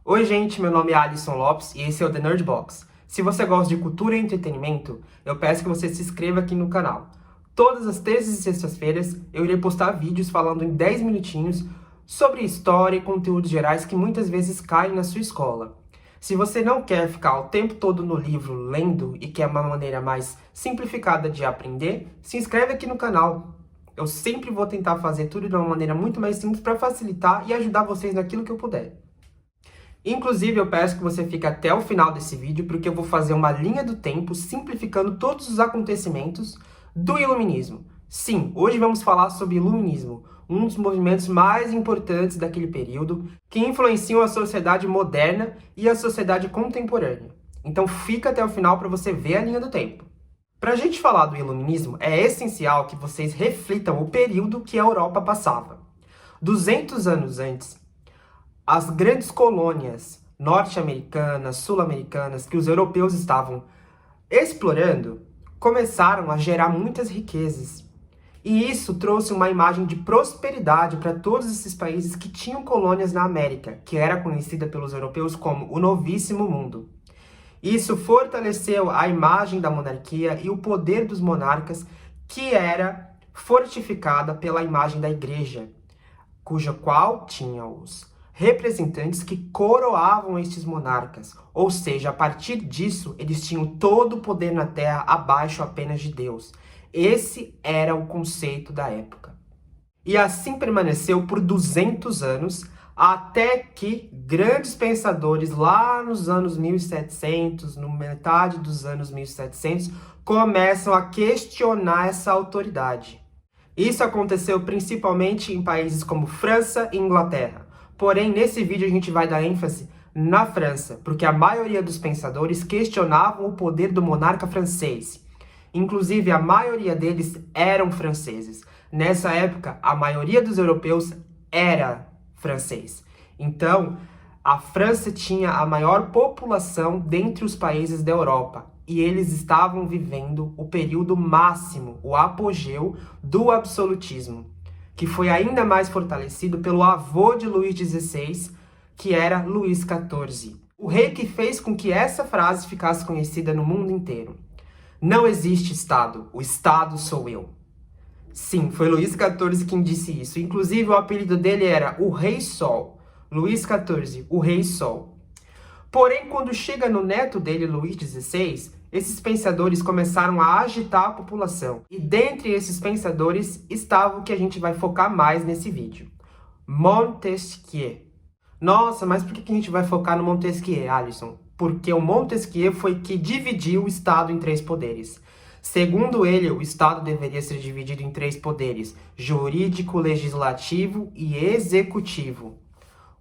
Oi gente, meu nome é Alisson Lopes e esse é o The Nerd Box. Se você gosta de cultura e entretenimento, eu peço que você se inscreva aqui no canal. Todas as terças e sextas-feiras eu irei postar vídeos falando em 10 minutinhos sobre história e conteúdos gerais que muitas vezes caem na sua escola. Se você não quer ficar o tempo todo no livro lendo e quer uma maneira mais simplificada de aprender, se inscreve aqui no canal. Eu sempre vou tentar fazer tudo de uma maneira muito mais simples para facilitar e ajudar vocês naquilo que eu puder. Inclusive, eu peço que você fique até o final desse vídeo, porque eu vou fazer uma linha do tempo simplificando todos os acontecimentos do Iluminismo. Sim, hoje vamos falar sobre Iluminismo, um dos movimentos mais importantes daquele período, que influenciam a sociedade moderna e a sociedade contemporânea. Então fica até o final para você ver a linha do tempo. Para a gente falar do Iluminismo, é essencial que vocês reflitam o período que a Europa passava. 200 anos antes, as grandes colônias norte-americanas, sul-americanas, que os europeus estavam explorando, começaram a gerar muitas riquezas. E isso trouxe uma imagem de prosperidade para todos esses países que tinham colônias na América, que era conhecida pelos europeus como o Novíssimo Mundo. Isso fortaleceu a imagem da monarquia e o poder dos monarcas, que era fortificada pela imagem da igreja, cuja qual tinha os representantes que coroavam estes monarcas, ou seja, a partir disso eles tinham todo o poder na terra abaixo apenas de Deus. Esse era o conceito da época. E assim permaneceu por 200 anos, até que grandes pensadores lá nos anos 1700, no metade dos anos 1700, começam a questionar essa autoridade. Isso aconteceu principalmente em países como França e Inglaterra. Porém, nesse vídeo a gente vai dar ênfase na França, porque a maioria dos pensadores questionavam o poder do monarca francês. Inclusive, a maioria deles eram franceses. Nessa época, a maioria dos europeus era francês. Então, a França tinha a maior população dentre os países da Europa. E eles estavam vivendo o período máximo, o apogeu do absolutismo, que foi ainda mais fortalecido pelo avô de Luís XVI, que era Luís XIV. O rei que fez com que essa frase ficasse conhecida no mundo inteiro. Não existe Estado, o Estado sou eu. Sim, foi Luís XIV quem disse isso. Inclusive, o apelido dele era o Rei Sol. Luís XIV, o Rei Sol. Porém, quando chega no neto dele, Luís XVI, esses pensadores começaram a agitar a população. E dentre esses pensadores estava o que a gente vai focar mais nesse vídeo. Montesquieu. Nossa, mas por que a gente vai focar no Montesquieu, Alisson? Porque o Montesquieu foi que dividiu o Estado em 3 poderes. Segundo ele, o Estado deveria ser dividido em 3 poderes: jurídico, legislativo e executivo.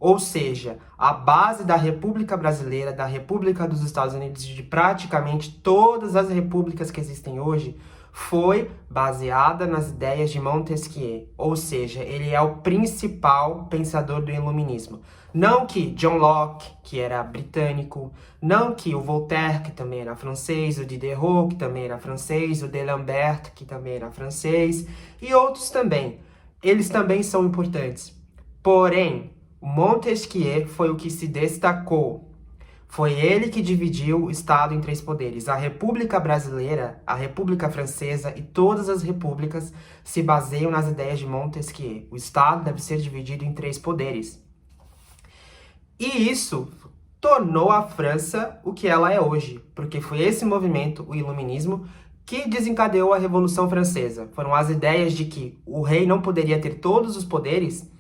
Ou seja, a base da República Brasileira, da República dos Estados Unidos, de praticamente todas as repúblicas que existem hoje, foi baseada nas ideias de Montesquieu. Ou seja, ele é o principal pensador do Iluminismo. Não que John Locke, que era britânico, não que o Voltaire, que também era francês, o Diderot, que também era francês, o D'Alembert, que também era francês, e outros também. Eles também são importantes. Porém, Montesquieu foi o que se destacou. Foi ele que dividiu o Estado em 3 poderes. A República Brasileira, a República Francesa e todas as repúblicas se baseiam nas ideias de Montesquieu. O Estado deve ser dividido em 3 poderes. E isso tornou a França o que ela é hoje, porque foi esse movimento, o Iluminismo, que desencadeou a Revolução Francesa. Foram as ideias de que o rei não poderia ter todos os poderes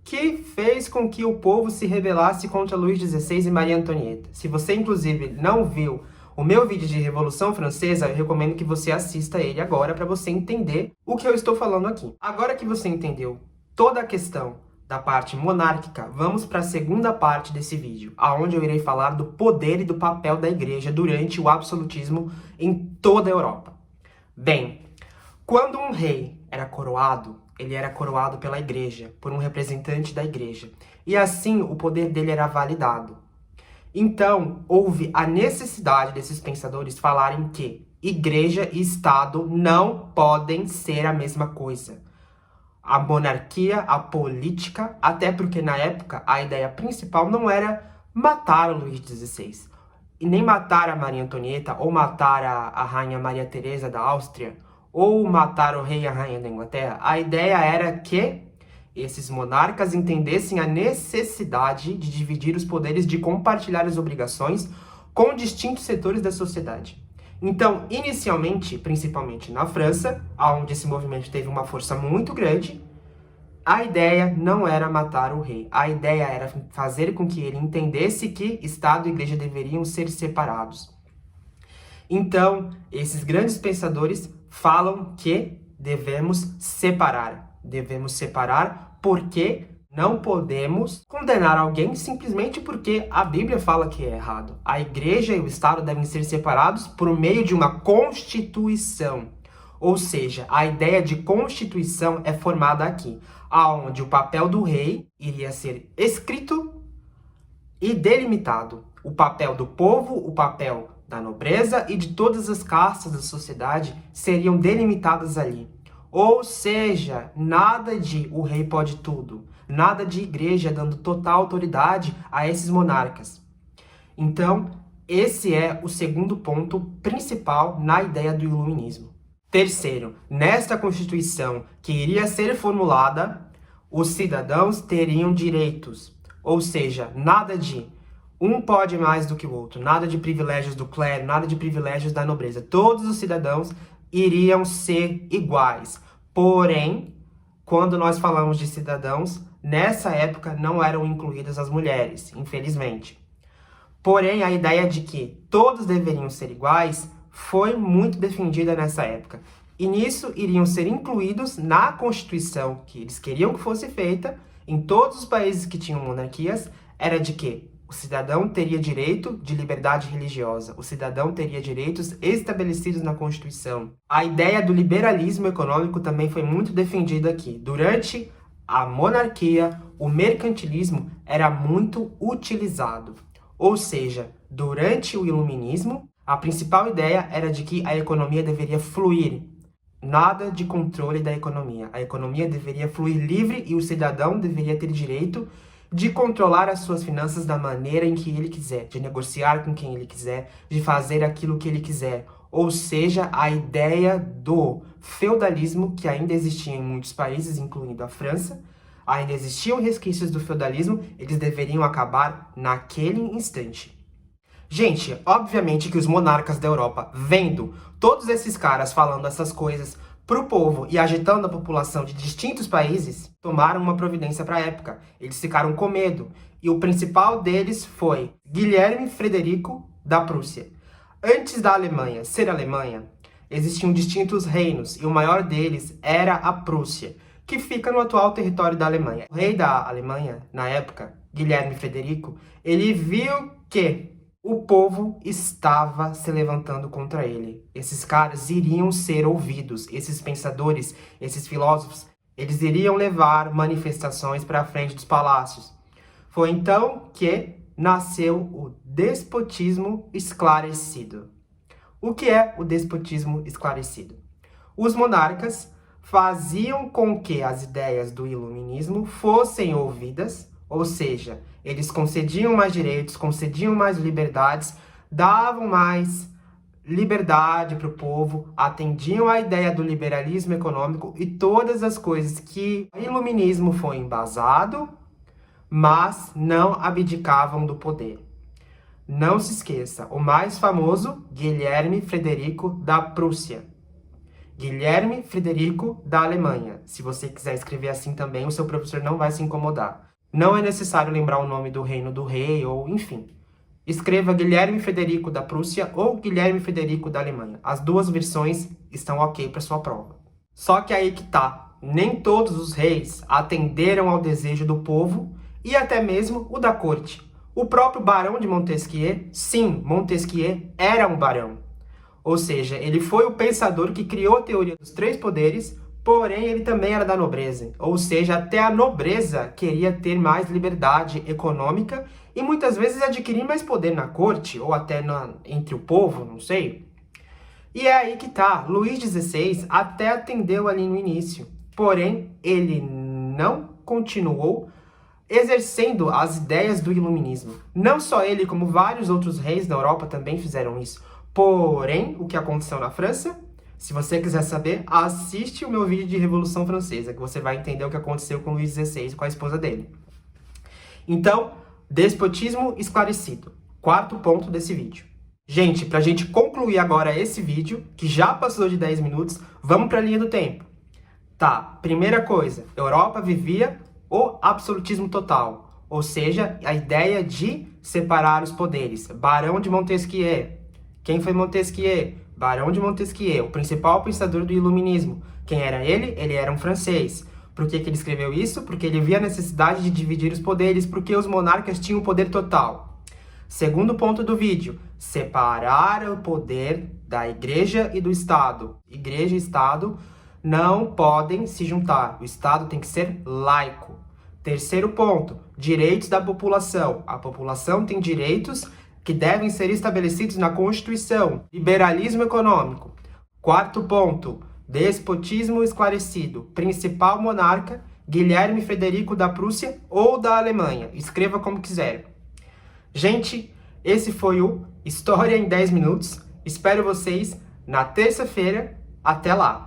que fez com que o povo se rebelasse contra Luís XVI e Maria Antonieta. Se você, inclusive, não viu o meu vídeo de Revolução Francesa, eu recomendo que você assista ele agora para você entender o que eu estou falando aqui. Agora que você entendeu toda a questão da parte monárquica, vamos para a segunda parte desse vídeo, onde eu irei falar do poder e do papel da igreja durante o absolutismo em toda a Europa. Bem, quando um rei era coroado, ele era coroado pela igreja, por um representante da igreja. E assim o poder dele era validado. Então, houve a necessidade desses pensadores falarem que igreja e Estado não podem ser a mesma coisa. A monarquia, a política, até porque na época a ideia principal não era mataram Luís XVI. E nem matar a Maria Antonieta, ou matar a Rainha Maria Teresa da Áustria, ou matar o rei e a rainha da Inglaterra. A ideia era que esses monarcas entendessem a necessidade de dividir os poderes, de compartilhar as obrigações com distintos setores da sociedade. Então, inicialmente, principalmente na França, onde esse movimento teve uma força muito grande, a ideia não era matar o rei. A ideia era fazer com que ele entendesse que Estado e Igreja deveriam ser separados. Então, esses grandes pensadores falam que devemos separar. Devemos separar porque não podemos condenar alguém simplesmente porque a Bíblia fala que é errado. A Igreja e o Estado devem ser separados por meio de uma Constituição. Ou seja, a ideia de Constituição é formada aqui, onde o papel do rei iria ser escrito e delimitado. O papel do povo, o papel da nobreza e de todas as castas da sociedade seriam delimitadas ali. Ou seja, nada de o rei pode tudo, nada de igreja dando total autoridade a esses monarcas. Então, esse é o segundo ponto principal na ideia do iluminismo. Terceiro, nesta Constituição que iria ser formulada, os cidadãos teriam direitos. Ou seja, nada de um pode mais do que o outro, nada de privilégios do clero, nada de privilégios da nobreza. Todos os cidadãos iriam ser iguais. Porém, quando nós falamos de cidadãos, nessa época não eram incluídas as mulheres, infelizmente. Porém, a ideia de que todos deveriam ser iguais foi muito defendida nessa época. E nisso iriam ser incluídos na Constituição que eles queriam que fosse feita em todos os países que tinham monarquias, era de que o cidadão teria direito de liberdade religiosa, o cidadão teria direitos estabelecidos na Constituição. A ideia do liberalismo econômico também foi muito defendida aqui. Durante a monarquia, o mercantilismo era muito utilizado. Ou seja, durante o iluminismo, a principal ideia era de que a economia deveria fluir. Nada de controle da economia. A economia deveria fluir livre e o cidadão deveria ter direito de controlar as suas finanças da maneira em que ele quiser, de negociar com quem ele quiser, de fazer aquilo que ele quiser. Ou seja, a ideia do feudalismo que ainda existia em muitos países, incluindo a França, ainda existiam resquícios do feudalismo, eles deveriam acabar naquele instante. Gente, obviamente que os monarcas da Europa, vendo todos esses caras falando essas coisas pro povo e agitando a população de distintos países, tomaram uma providência para a época. Eles ficaram com medo. E o principal deles foi Guilherme Frederico da Prússia. Antes da Alemanha ser Alemanha, existiam distintos reinos, e o maior deles era a Prússia, que fica no atual território da Alemanha. O rei da Alemanha, na época, Guilherme Frederico, ele viu que o povo estava se levantando contra ele. Esses caras iriam ser ouvidos. Esses pensadores, esses filósofos, eles iriam levar manifestações para a frente dos palácios. Foi então que nasceu o despotismo esclarecido. O que é o despotismo esclarecido? Os monarcas faziam com que as ideias do iluminismo fossem ouvidas, ou seja, eles concediam mais direitos, concediam mais liberdades, davam mais liberdade para o povo, atendiam à ideia do liberalismo econômico e todas as coisas que o iluminismo foi embasado, mas não abdicavam do poder. Não se esqueça, o mais famoso, Guilherme Frederico da Prússia. Guilherme Frederico da Alemanha. Se você quiser escrever assim também, o seu professor não vai se incomodar. Não é necessário lembrar o nome do reino do rei, ou enfim. Escreva Guilherme Frederico da Prússia ou Guilherme Frederico da Alemanha. As duas versões estão ok para sua prova. Só que aí que tá. Nem todos os reis atenderam ao desejo do povo e até mesmo o da corte. O próprio barão de Montesquieu, sim, Montesquieu era um barão. Ou seja, ele foi o pensador que criou a teoria dos três poderes, porém ele também era da nobreza. Ou seja, até a nobreza queria ter mais liberdade econômica e muitas vezes adquirir mais poder na corte, ou até entre o povo, não sei. E é aí que tá, Luís XVI até atendeu ali no início, porém ele não continuou exercendo as ideias do iluminismo. Não só ele, como vários outros reis na Europa também fizeram isso. Porém, o que aconteceu na França? Se você quiser saber, assiste o meu vídeo de Revolução Francesa, que você vai entender o que aconteceu com Luís XVI e com a esposa dele. Então, despotismo esclarecido. Quarto ponto desse vídeo. Gente, pra gente concluir agora esse vídeo, que já passou de 10 minutos, vamos pra linha do tempo. Tá, primeira coisa, Europa vivia o absolutismo total, ou seja, a ideia de separar os poderes. Barão de Montesquieu. Quem foi Montesquieu? Barão de Montesquieu, o principal pensador do iluminismo. Quem era ele? Ele era um francês. Por que ele escreveu isso? Porque ele via a necessidade de dividir os poderes, porque os monarcas tinham o poder total. Segundo ponto do vídeo, separar o poder da igreja e do Estado. Igreja e Estado não podem se juntar. O Estado tem que ser laico. Terceiro ponto, direitos da população. A população tem direitos que devem ser estabelecidos na Constituição. Liberalismo econômico. Quarto ponto, despotismo esclarecido. Principal monarca, Guilherme Frederico da Prússia ou da Alemanha. Escreva como quiser. Gente, esse foi o História em 10 Minutos. Espero vocês na terça-feira. Até lá!